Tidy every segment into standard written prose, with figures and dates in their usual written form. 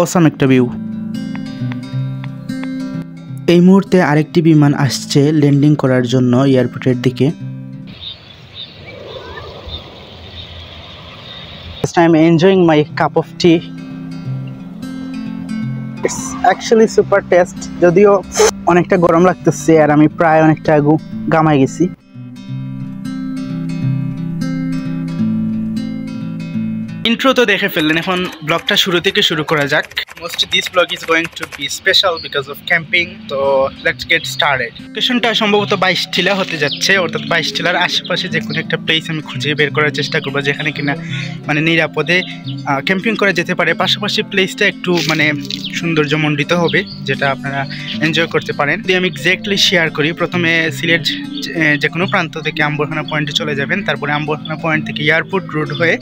Awesome একটা view. এই মুহূর্তে আরেকটি বিমান আসছে ল্যান্ডিং করার জন্য এয়ারপোর্টের দিকে। I'm enjoying my cup of tea. It's actually super taste. যদিও অনেকটা গরম লাগতেছে আর আমি প্রায় অনেকটা ঘামাই গেছি। ইন্ট্রো তো দেখে ফেললেন, এখন ব্লগটা শুরু থেকে শুরু করা যাক। Most this blog is going to be special because of camping. তো লেটস গেট স্টার্টেড। লোকেশনটা সম্ভবত 22 টিলা হতে যাচ্ছে, অর্থাৎ 22 টিলার আশেপাশে যে কোনো একটা প্লেস আমি খুঁজে বের করার চেষ্টা করবো যেখানে কিনা মানে নিরাপদে ক্যাম্পিং করা যেতে পারে, পাশাপাশি প্লেসটা একটু মানে সৌন্দর্যমণ্ডিত হবে, যেটা আপনারা এনজয় করতে পারেন। যদি আমি এক্স্যাক্টলি শেয়ার করি, প্রথমে সিলেট যে কোনো প্রান্ত থেকে আম্বরখানা পয়েন্টে চলে যাবেন, তারপরে আম্বরখানা পয়েন্ট থেকে এয়ারপোর্ট রোড হয়ে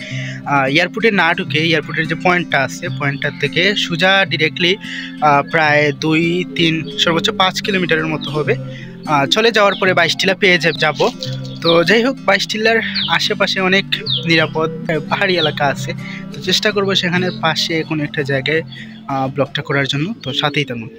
এয়ারপোর্টে না ঢুকে এয়ারপোর্টের যে পয়েন্টটা আছে পয়েন্টটার থেকে সোজা ডিরেক্টলি প্রায় 2-3 সর্বোচ্চ 5 কিলোমিটারের মতো হবে চলে যাওয়ার পরে 22 টিলা পেয়ে যাব। তো যাই হোক, 22 টিলার আশেপাশে অনেক নিরাপদ পাহাড়ি এলাকা আছে, তো চেষ্টা করবো সেখানের পাশে কোনো একটা জায়গায় ব্লগটা করার জন্য। তো সাথেই থাকুন।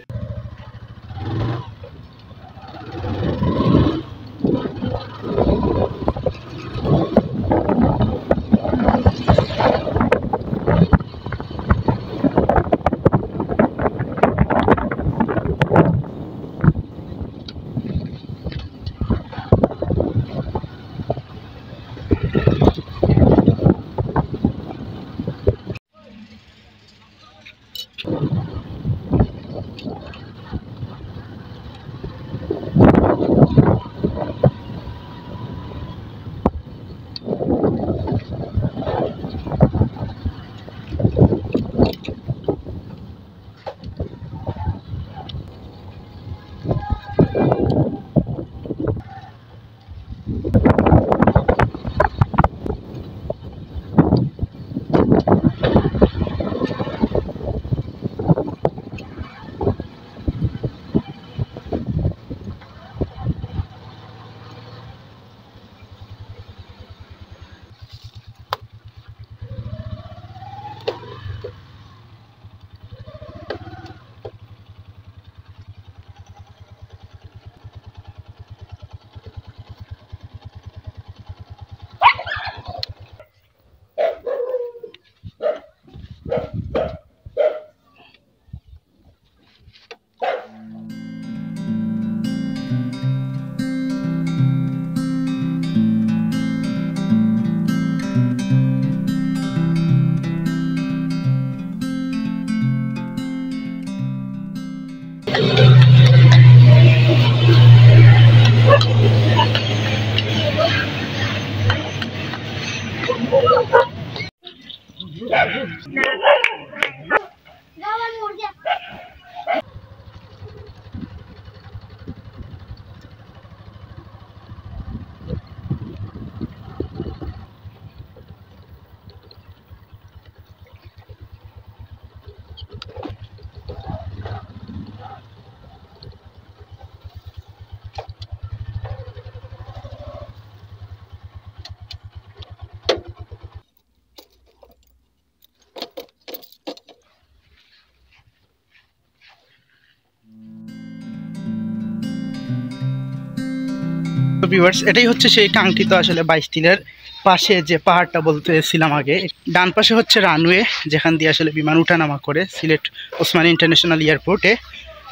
ভিউয়ার্স, এটাই হচ্ছে সেই কাঙ্ক্ষিত আসলে 22 টিলার পাশে যে পাহাড়টা বলতেছিলাম আগে। ডান পাশে হচ্ছে রানওয়ে, যেখান দিয়ে আসলে বিমান উঠানামা করে সিলেট ওসমানী ইন্টারন্যাশনাল এয়ারপোর্টে।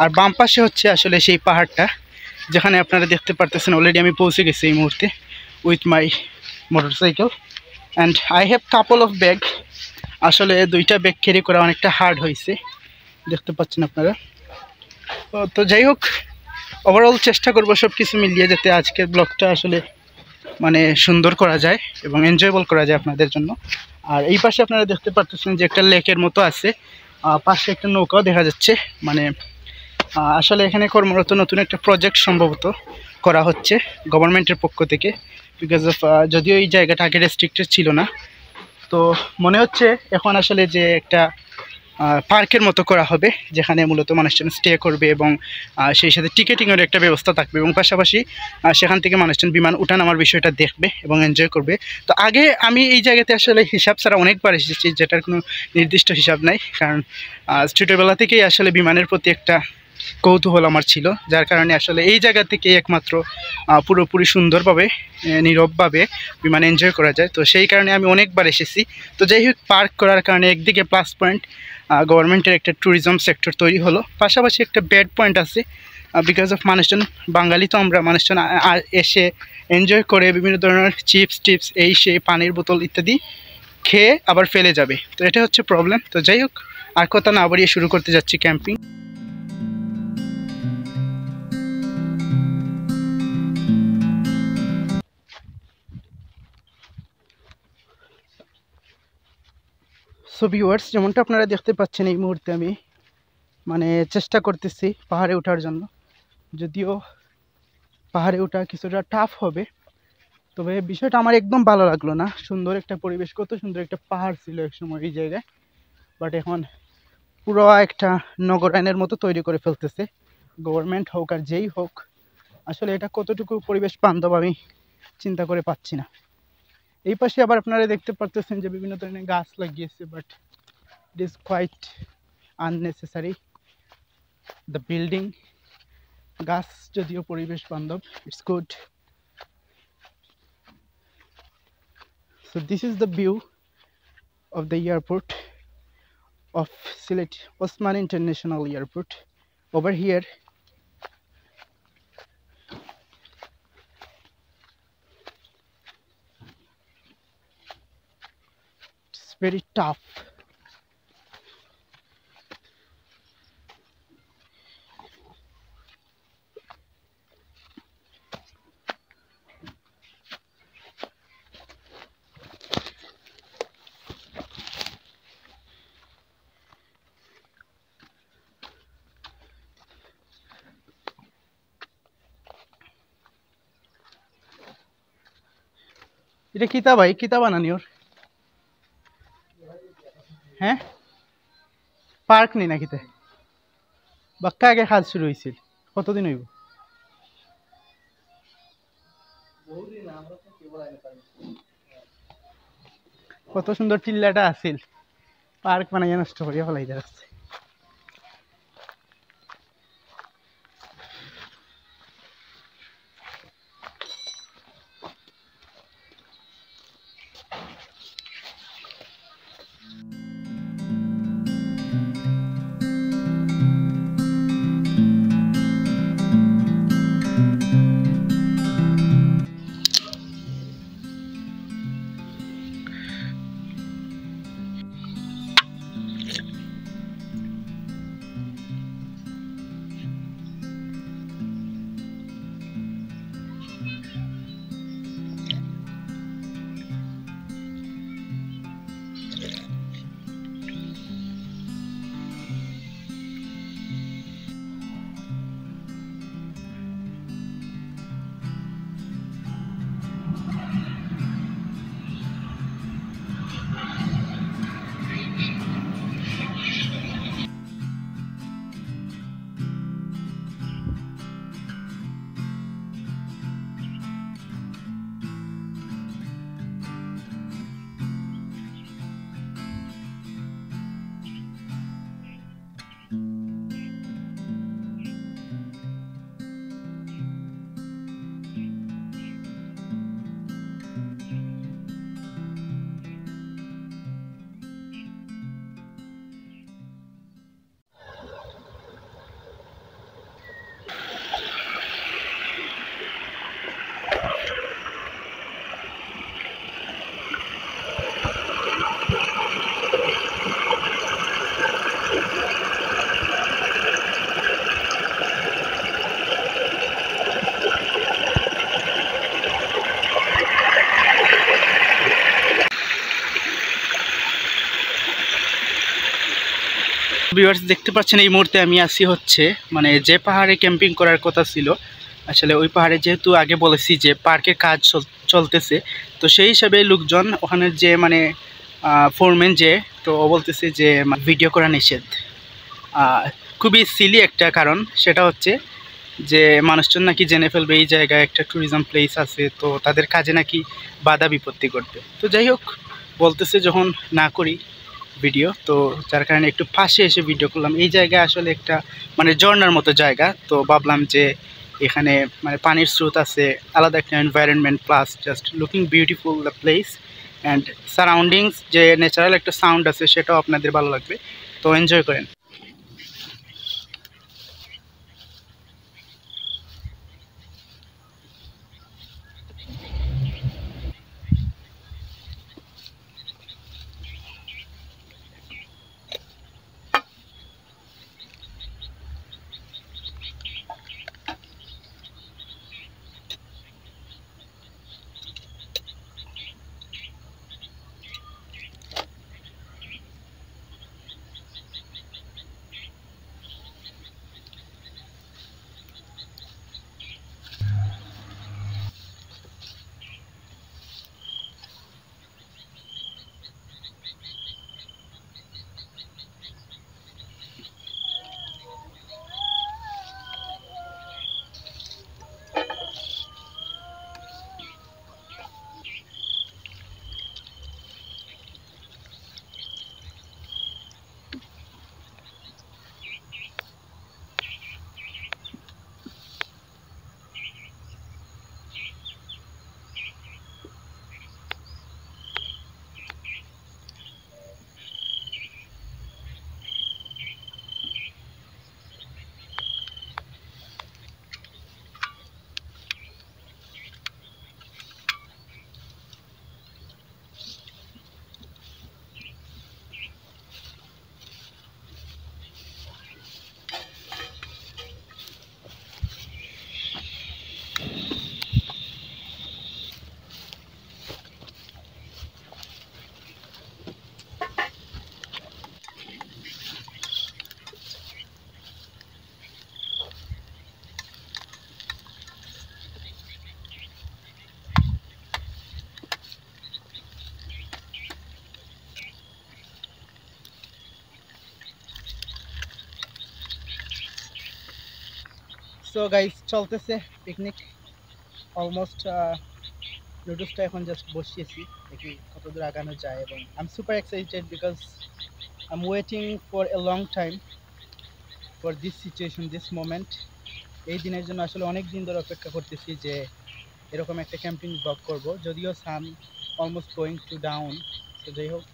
আর বাম পাশে হচ্ছে আসলে সেই পাহাড়টা যেখানে আপনারা দেখতে পারতেছেন অলরেডি আমি পৌঁছে গেছি এই মুহূর্তে with my motorcycle and I have couple of bag. আসলে 2টা ব্যাগ ক্যারি করা অনেকটা হার্ড হয়েছে, দেখতে পাচ্ছেন আপনারা। তো যাই হোক, ওভারঅল চেষ্টা করবো সব কিছু মিলিয়ে যাতে আজকের ব্লগটা আসলে মানে সুন্দর করা যায় এবং এনজয়েবল করা যায় আপনাদের জন্য। আর এই পাশে আপনারা দেখতে পাচ্ছেন যে একটা লেকের মতো আছে, পাশে একটা নৌকাও দেখা যাচ্ছে। মানে আসলে এখানে কর্মরত নতুন একটা প্রজেক্ট সম্ভবত করা হচ্ছে গভর্নমেন্টের পক্ষ থেকে, বিকজ অফ যদিও এই জায়গাটা আগে রেস্ট্রিক্টেড ছিল না, তো মনে হচ্ছে এখন আসলে যে একটা পার্কের মতো করা হবে, যেখানে মূলত মানুষজন স্টে করবে এবং সেই সাথে টিকেটিংয়ের একটা ব্যবস্থা থাকবে এবং পাশাপাশি সেখান থেকে মানুষজন বিমান উঠানামার বিষয়টা দেখবে এবং এনজয় করবে। তো আগে আমি এই জায়গাতে আসলে হিসাব ছাড়া অনেকবার এসেছি, যেটার কোনো নির্দিষ্ট হিসাব নাই, কারণ ছোটোবেলা থেকেই আসলে বিমানের প্রতি একটা কৌতূহল আমার ছিল, যার কারণে আসলে এই জায়গা থেকে একমাত্র পুরোপুরি সুন্দরভাবে নীরবভাবে বিমান এনজয় করা যায়। তো সেই কারণে আমি অনেকবার এসেছি। তো যাই হোক, পার্ক করার কারণে একদিকে প্লাস পয়েন্ট, গভর্নমেন্টের একটা ট্যুরিজম সেক্টর তৈরি হলো, পাশাপাশি একটা ব্যাড পয়েন্ট আছে, বিকজ অফ মানুষজন, বাঙালি তো আমরা, মানুষজন এসে এনজয় করে বিভিন্ন ধরনের চিপস টিপস এই সেই পানির বোতল ইত্যাদি খেয়ে আবার ফেলে যাবে। তো এটা হচ্ছে প্রবলেম। তো যাই হোক, আর কথা না বাড়িয়ে শুরু করতে যাচ্ছি ক্যাম্পিং। সো ভিউয়ার্স, যেমনটা আপনারা দেখতে পাচ্ছেন, এই মুহূর্তে আমি চেষ্টা করতেছি পাহাড়ে ওঠার জন্য, যদিও পাহাড়ে ওঠা কিছুটা টাফ হবে, তবে বিষয়টা আমার একদম ভালো লাগলো না। সুন্দর একটা পরিবেশ, কত সুন্দর একটা পাহাড় ছিল একসময় এই জায়গায়, বাট এখন পুরো একটা নগরায়নের মতো তৈরি করে ফেলতেছে গভর্নমেন্ট হোক আর যেই হোক। আসলে এটা কতটুকু পরিবেশ বান্ধব আমি চিন্তা করে পাচ্ছি না। এই পাশে আবার আপনারা দেখতে পারতেছেন যে বিভিন্ন ধরনের গাছ লাগিয়েছে, but it is quite unnecessary. The building, গাছ যদিও পরিবেশ বান্ধব, it's good. So this is the view of the airport of Sylhet Osman International Airport. Over here it's very tough. এটা কিতা ভাই, কিতা বানানি ওর? হ্যাঁ, পার্ক নেই নাকিতে? বাক্কা আগে কাজ শুরু হয়েছিল, কতদিন হইব? কত সুন্দর টিল্লাটা আছিল, পার্ক বানাইয়া নষ্ট করিয়া ফেলাই যাচ্ছে। ভিউয়ার্স, দেখতে পাচ্ছেন এই মুহূর্তে আমি আছি হচ্ছে যে পাহাড়ে ক্যাম্পিং করার কথা ছিল, আসলে ওই পাহাড়ে যেহেতু আগে বলেছি যে পার্কের কাজ চলতেছে, তো সেই হিসাবে লোকজন ওখানে যে ফোরম্যান যে, তো ও বলতেছে যে ভিডিও করা নিষেধ। খুবই সিলি একটা কারণ, সেটা হচ্ছে যে মানুষজন নাকি জেনে ফেলবে এই জায়গায় একটা ট্যুরিজম প্লেস আছে, তো তাদের কাজে নাকি বাধা বিপত্তি ঘটবে। তো যাই হোক, বলতেছে যখন না করি ভিডিও, তো যার কারণে একটু পাশে এসে ভিডিও করলাম। এই জায়গায় আসলে একটা মানে ঝর্ণার মতো জায়গা, তো ভাবলাম যে এখানে মানে পানির স্রোত আছে, আলাদা একটা environment, plus just looking beautiful the place and surroundings, যে ন্যাচারাল একটা সাউন্ড আছে সেটাও আপনাদের ভালো লাগবে, তো এনজয় করেন। সো গাইস, চলতেছে পিকনিক অলমোস্ট। নুডলসটা এখন জাস্ট বসিয়েছি, দেখি কত দূর আগানো যায়, এবং I am super excited because I am waiting for a long time for this situation, this moment. এই দিনের জন্য আসলে অনেক দিন ধরে অপেক্ষা করতেছি যে এরকম একটা ক্যাম্পিং ব্লগ করব, যদিও সান অলমোস্ট গোয়িং টু ডাউন। তো যাই হোক,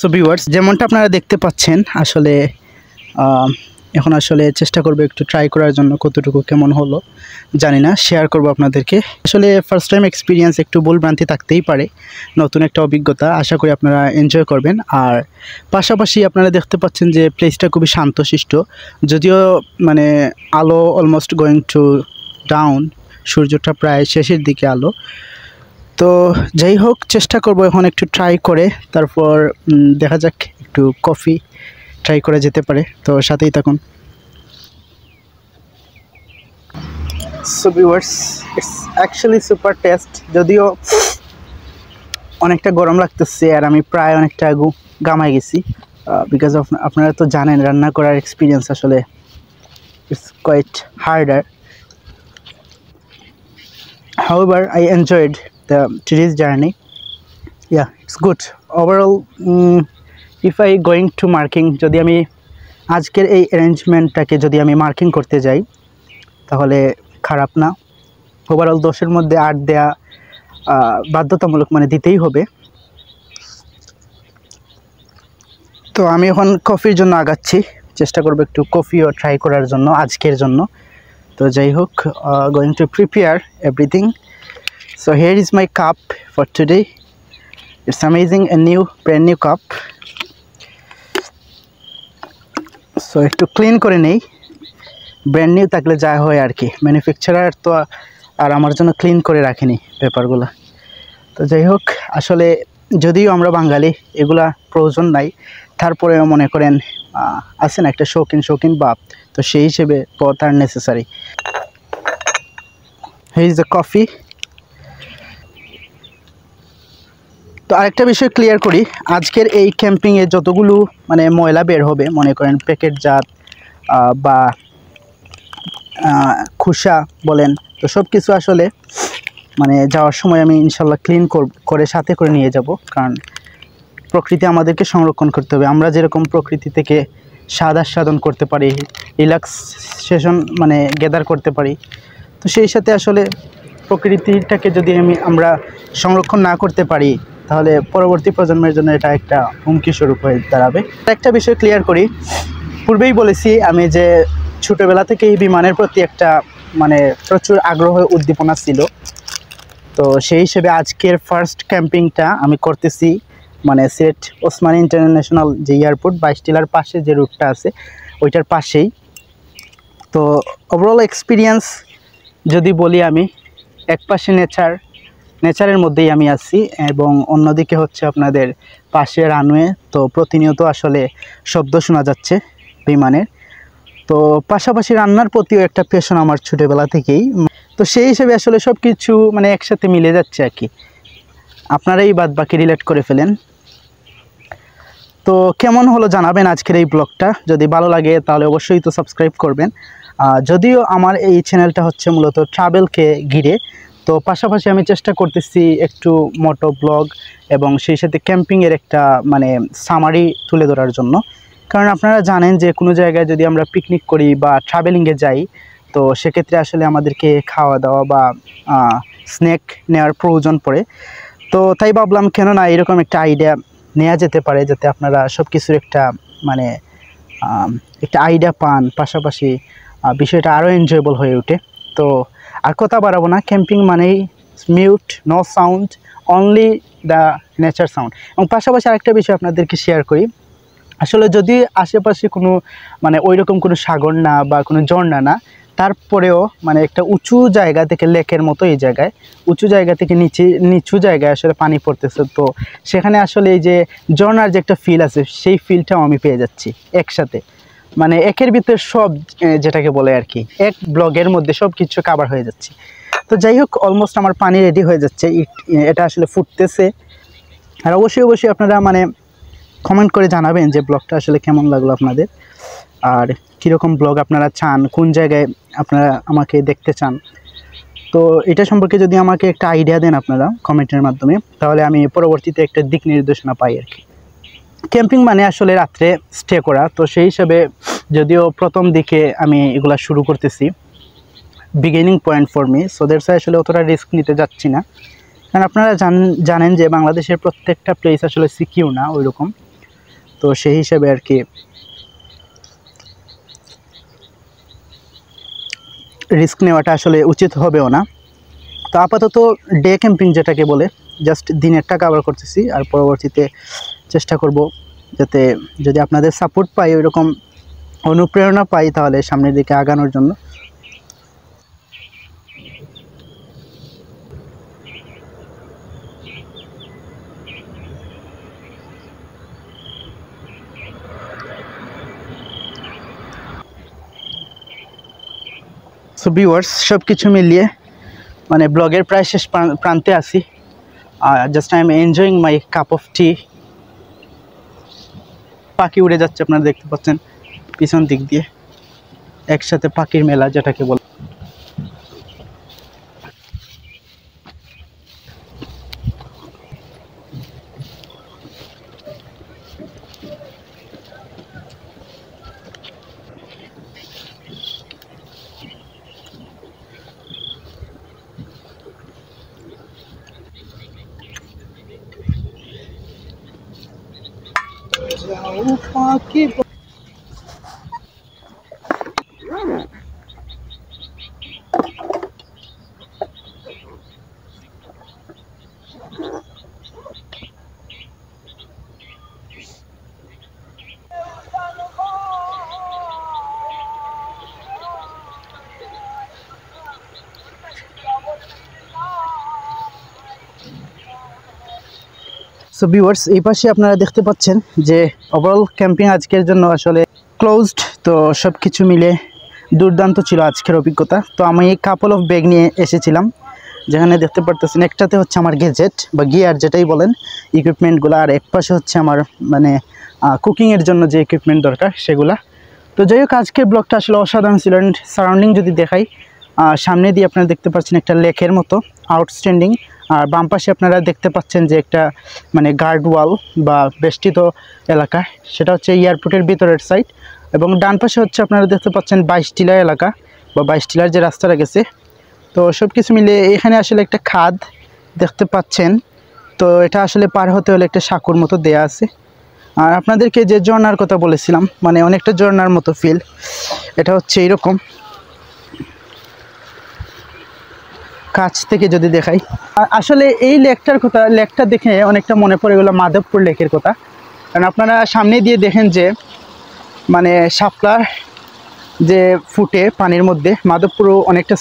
সো ভিউয়ার্স, যেমনটা আপনারা দেখতে পাচ্ছেন, আসলে এখন আসলে চেষ্টা করবো একটু ট্রাই করার জন্য, কতটুকু কেমন হলো জানি না, শেয়ার করব আপনাদেরকে। আসলে ফার্স্ট টাইম এক্সপিরিয়েন্স, একটু ভুলভ্রান্তি থাকতেই পারে, নতুন একটা অভিজ্ঞতা, আশা করি আপনারা এনজয় করবেন। আর পাশাপাশি আপনারা দেখতে পাচ্ছেন যে প্লেসটা খুবই শান্তশিষ্ট, যদিও মানে আলো অলমোস্ট গোয়িং টু ডাউন, সূর্যটা প্রায় শেষের দিকে আলো। তো যাই হোক, চেষ্টা করব এখন একটু ট্রাই করে, তারপর দেখা যাক, একটু কফি ট্রাই করা যেতে পারে, তো সাথেই থাকুন। So viewers, it's actually super test, যদিও অনেকটা গরম লাগতেছে আর আমি প্রায় অনেকটা গামায় গেছি, বিকজ অফ আপনারা তো জানেন রান্না করার এক্সপিরিয়েন্স আসলে it's quite harder. However, I enjoyed today's journey. Yeah, it's good overall. If I going to marking, যদি আমি আজকের এই অ্যারেঞ্জমেন্টটাকে যদি আমি মার্কিং করতে যাই তাহলে খারাপ না। ওভারঅল 10-এর মধ্যে 8 দেয়া বাধ্যতামূলক, মানে দিতেই হবে। তো আমি এখন কফির জন্য আগাচ্ছি, চেষ্টা করব একটু কফিও ট্রাই করার জন্য আজকের জন্য। তো যাই হোক, going to prepare everything. So here is my cup for today. It's amazing, a brand new cup. So একটু ক্লিন করে নেই, ব্র্যান্ড নিউ থাকলে যা হয় আর কি, ম্যানুফ্যাকচারার তো আর আমার জন্য ক্লিন করে রাখেনি পেপারগুলো। তো যাই হোক, আসলে যদিও আমরা বাঙালি এগুলা প্রয়োজন নাই, তারপরেও মনে করেন আছে না একটা শৌখিন ভাব, তো সেই হিসেবে পথ আর necessary. here is the coffee. তো আরেকটা বিষয় ক্লিয়ার করি, আজকের এই ক্যাম্পিংয়ে যতগুলো মানে ময়লা বের হবে, মনে করেন প্যাকেটজাত বা খোসা বলেন, তো সব কিছু আসলে মানে যাওয়ার সময় আমি ইনশাল্লাহ ক্লিন করে সাথে করে নিয়ে যাব, কারণ প্রকৃতি আমাদেরকে সংরক্ষণ করতে হবে। আমরা যেরকম প্রকৃতি থেকে স্বাদ আস্বাদন করতে পারি, রিল্যাক্সেশন মানে গ্যাদার করতে পারি, তো সেই সাথে আসলে প্রকৃতিটাকে যদি আমরা সংরক্ষণ না করতে পারি, তাহলে পরবর্তী প্রজন্মের জন্য এটা একটা হুমকি স্বরূপ হয়ে দাঁড়াবে। একটা বিষয় ক্লিয়ার করি, পূর্বেই বলেছি আমি যে ছোটোবেলা থেকেই বিমানের প্রতি একটা মানে প্রচুর আগ্রহ উদ্দীপনা ছিল। তো সেই হিসেবে আজকের ফার্স্ট ক্যাম্পিংটা আমি করতেছি মানে সিলেট ওসমানী ইন্টারন্যাশনাল যে এয়ারপোর্ট 22 টিলার পাশে যে রুটটা আছে ওইটার পাশেই। তো ওভারঅল এক্সপিরিয়েন্স যদি বলি, আমি এক পাশে নেচারের মধ্যেই আমি আছি, এবং অন্যদিকে হচ্ছে আপনাদের পাশে রানওয়ে। তো প্রতিনিয়ত আসলে শব্দ শোনা যাচ্ছে বিমানের। তো পাশাপাশি রান্নার প্রতিও একটা প্যাশন আমার ছোটোবেলা থেকেই। তো সেই হিসেবে আসলে সব কিছু মানে একসাথে মিলে যাচ্ছে আর কি। আপনারাই বাদ বাকি রিলেট করে ফেলেন। তো কেমন হলো জানাবেন আজকের এই ব্লগটা। যদি ভালো লাগে তাহলে অবশ্যই তো সাবস্ক্রাইব করবেন। যদিও আমার এই চ্যানেলটা হচ্ছে মূলত ট্রাভেলকে ঘিরে, তো পাশাপাশি আমি চেষ্টা করতেছি একটু মোটো ব্লগ এবং সেই সাথে ক্যাম্পিংয়ের একটা মানে সামারি তুলে ধরার জন্য। কারণ আপনারা জানেন যে কোনো জায়গায় যদি আমরা পিকনিক করি বা ট্রাভেলিংয়ে যাই, তো সেক্ষেত্রে আসলে আমাদেরকে খাওয়া দাওয়া বা স্ন্যাক নেওয়ার প্রয়োজন পড়ে। তো তাই ভাবলাম কেন না এরকম একটা আইডিয়া নেওয়া যেতে পারে, যাতে আপনারা সব কিছুর একটা মানে একটা আইডিয়া পান, পাশাপাশি বিষয়টা আরও এনজয়েবল হয়ে ওঠে। তো আর কথা বাড়াবো না, ক্যাম্পিং মানেই mute, no sound, only the nature sound. এবং পাশাপাশি আরেকটা বিষয় আপনাদেরকে শেয়ার করি, আসলে যদি আশেপাশে কোনো মানে ওই রকম কোনো সাগর না বা কোনো ঝর্ণা না, তারপরেও মানে একটা উঁচু জায়গা থেকে লেকের মতো এই জায়গায় উঁচু জায়গা থেকে নিচু জায়গায় আসলে পানি পড়তেছে, তো সেখানে আসলে এই যে ঝর্ণার যে একটা ফিল আছে সেই ফিলটাও আমি পেয়ে যাচ্ছি একসাথে। মানে একের ভিতরে সব, যেটাকে বলে আর কি, এক ব্লগের মধ্যে সব কিছু কাভার হয়ে যাচ্ছে। তো যাই হোক, অলমোস্ট আমার পানি রেডি হয়ে যাচ্ছে, এটা আসলে ফুটতেছে। আর অবশ্যই আপনারা মানে কমেন্ট করে জানাবেন যে ব্লগটা আসলে কেমন লাগলো আপনাদের, আর কীরকম ব্লগ আপনারা চান, কোন জায়গায় আপনারা আমাকে দেখতে চান। তো এটা সম্পর্কে যদি আমাকে একটা আইডিয়া দেন আপনারা কমেন্টের মাধ্যমে, তাহলে আমি পরবর্তীতে একটা দিক নির্দেশনা পাই আর কি। ক্যাম্পিং মানে আসলে রাত্রে স্টে করা, তো সেই হিসাবে যদিও প্রথম দিকে আমি এগুলা শুরু করতেছি, beginning point for me, so that's আসলে অতটা রিস্ক নিতে যাচ্ছি না। কারণ আপনারা জানেন যে বাংলাদেশের প্রত্যেকটা প্লেস আসলে সিকিউর না ওই রকম। তো সেই হিসাবে আর কি রিস্ক নেওয়াটা আসলে উচিত হবেও না। তো আপাতত ডে ক্যাম্পিং যেটাকে বলে, জাস্ট দিনেরটা কভার করতেছি, আর পরবর্তীতে চেষ্টা করব যাতে যদি আপনাদের সাপোর্ট পাই, ওই রকম অনুপ্রেরণা পাই, তাহলে সামনের দিকে আগানোর জন্য। সো ভিউয়ার্স, সব কিছু মিলিয়ে মানে ব্লগের প্রায় শেষ প্রান্তে আছি। Just I am enjoying my cup of tea. পাখি উড়ে যাচ্ছে, আপনারা দেখতে পাচ্ছেন পিছন দিক দিয়ে, একসাথে পাখির মেলা যেটাকে বলে। পাখি সো ভিউয়ার্স, এই পাশে আপনারা দেখতে পাচ্ছেন যে ওভারঅল ক্যাম্পিং আজকের জন্য আসলে ক্লোজড। তো সব কিছু মিলে দুর্দান্ত ছিল আজকের অভিজ্ঞতা। তো আমি কাপল অফ ব্যাগ নিয়ে এসেছিলাম, যেখানে দেখতে পারতেছেন একটাতে হচ্ছে আমার গেজেট বা গিয়ার যেটাই বলেন, ইকুইপমেন্টগুলো, আর এক পাশে হচ্ছে আমার মানে কুকিংয়ের জন্য যে ইকুইপমেন্ট দরকার সেগুলা। তো যাই হোক, আজকের ব্লগটা আসলে অসাধারণ ছিল। অ্যান্ড সারাউন্ডিং যদি দেখাই, সামনে দিয়ে আপনারা দেখতে পাচ্ছেন একটা লেকের মতো আউটস্ট্যান্ডিং, আর বাম পাশে আপনারা দেখতে পাচ্ছেন যে একটা মানে গার্ড ওয়াল বা বেষ্টিত এলাকা, সেটা হচ্ছে এয়ারপোর্টের ভিতরের সাইড। এবং ডান পাশে হচ্ছে আপনারা দেখতে পাচ্ছেন 22 টিলার এলাকা বা 22 টিলার যে রাস্তাটা গেছে। তো সব কিছু মিলে এখানে আসলে একটা খাদ দেখতে পাচ্ছেন। তো এটা আসলে পার হতে হলে একটা সাঁকুর মতো দেয়া আছে। আর আপনাদেরকে যে ঝর্ণার কথা বলেছিলাম, মানে অনেকটা ঝর্ণার মতো ফিল, এটা হচ্ছে এইরকম। কাছ থেকে যদি দেখাই, আসলে এই লেকটা দেখে অনেকটা মনে পড়ে গেল মাধবপুর লেকের কথা। কারণ আপনারা সামনে দিয়ে দেখেন যে মানে শাপলার যে ফুটে পানির মধ্যে, মাধবপুরও অনেকটা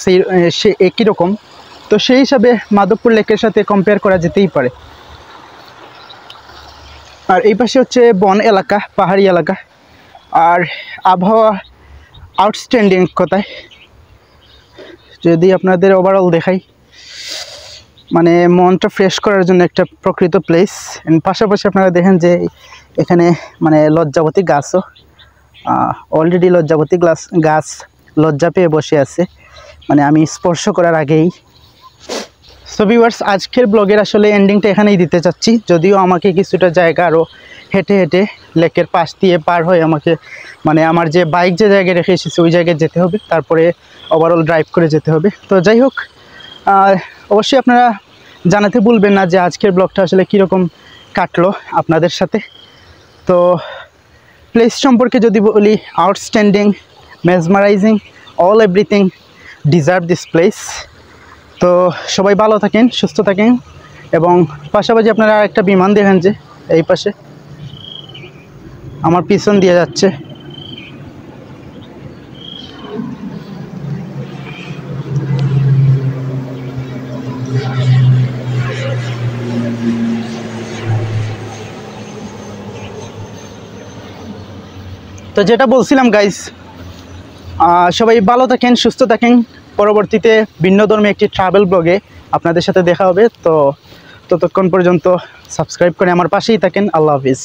সে একই রকম। তো সেই হিসাবে মাধবপুর লেকের সাথে কম্পেয়ার করা যেতেই পারে। আর এই পাশে হচ্ছে বন এলাকা, পাহাড়ি এলাকা, আর আবহাওয়া আউটস্ট্যান্ডিং কথায়। যদি আপনাদের ওভারঅল দেখাই, মানে মনটা ফ্রেশ করার জন্য একটা প্রকৃত প্লেস। পাশাপাশি আপনারা দেখেন যে এখানে মানে লজ্জাবতী গাছও অলরেডি লজ্জাবতী গাছ লজ্জা পেয়ে বসে আছে, মানে আমি স্পর্শ করার আগেই। সো ভিউয়ার্স, আজকের ব্লগের আসলে এন্ডিংটা এখানেই দিতে চাচ্ছি। যদিও আমাকে কিছুটা জায়গা আরও হেঁটে হেঁটে লেকের পাশ দিয়ে পার হয়ে আমাকে মানে আমার যে বাইক যে জায়গায় রেখে এসেছি ওই জায়গায় যেতে হবে, তারপরে ওভারঅল ড্রাইভ করে যেতে হবে। তো যাই হোক, অবশ্যই আপনারা জানাতে ভুলবেন না যে আজকের ব্লগটা আসলে কীরকম কাটলো আপনাদের সাথে। তো প্লেস সম্পর্কে যদি বলি, outstanding, mesmerising, all everything deserve this place. তো সবাই ভালো থাকেন, সুস্থ থাকেন। এবং পাশাপাশি আপনারা একটা বিমান দেখেন যে এই পাশে আমার পিছন দিয়ে যাচ্ছে। তো যেটা বলছিলাম গাইস, সবাই ভালো থাকেন, সুস্থ থাকেন। পরবর্তীতে ভিন্ন ধর্মী একটি ট্রাভেল ব্লগে আপনাদের সাথে দেখা হবে। তো ততক্ষণ পর্যন্ত সাবস্ক্রাইব করে আমার পাশেই থাকেন। আল্লাহ হাফিজ।